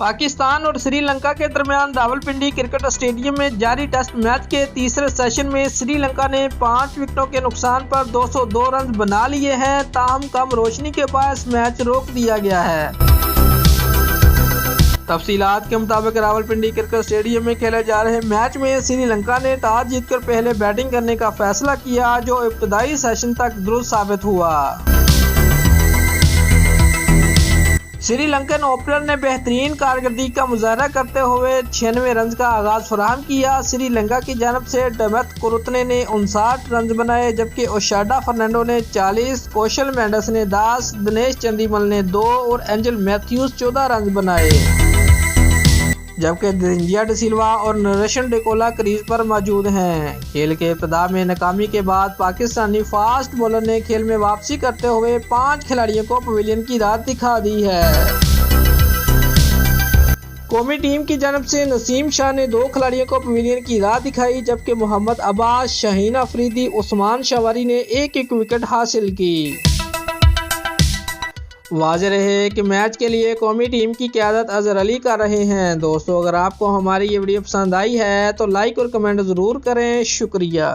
पाकिस्तान और श्रीलंका के दरमियान रावलपिंडी क्रिकेट स्टेडियम में जारी टेस्ट मैच के तीसरे सेशन में श्रीलंका ने 5 विकेटों के नुकसान पर 202 रन बना लिए हैं। ताहम कम रोशनी के बायस मैच रोक दिया गया है। तफसीलात के मुताबिक रावलपिंडी क्रिकेट स्टेडियम में खेले जा रहे मैच में श्रीलंका ने टॉस जीतकर पहले बैटिंग करने का फैसला किया, जो इब्तदाई सेशन तक दुरुस्त साबित हुआ। श्रीलंकन ओपनर ने बेहतरीन कारकर्दगी का मुजाहरा करते हुए 96 रन का आगाज फराहम किया। श्रीलंका की जानब से डमथ कुरुतने ने 59 रन बनाए, जबकि ओशाडा फर्नांडो ने 40, कौशल मेंडिस ने 10, दिनेश चंदीमल ने 2 और एंजल मैथ्यूज 14 रन बनाए, जबकि दिंजिया डिसिल्वा और नरेशन डिकोला क्रीज पर मौजूद हैं। खेल के इब्तिदा में नाकामी के बाद पाकिस्तानी फास्ट बॉलर ने खेल में वापसी करते हुए 5 खिलाड़ियों को पवेलियन की राह दिखा दी है। कौमी टीम की जानब से नसीम शाह ने 2 खिलाड़ियों को पवेलियन की राह दिखाई, जबकि मोहम्मद अब्बास, शाहीन अफरीदी, उस्मान शवारी ने 1-1 विकेट हासिल की। वाज़ेह रहे कि मैच के लिए कौमी टीम की क़यादत अज़हर अली कर रहे हैं। दोस्तों, अगर आपको हमारी ये वीडियो पसंद आई है तो लाइक और कमेंट ज़रूर करें। शुक्रिया।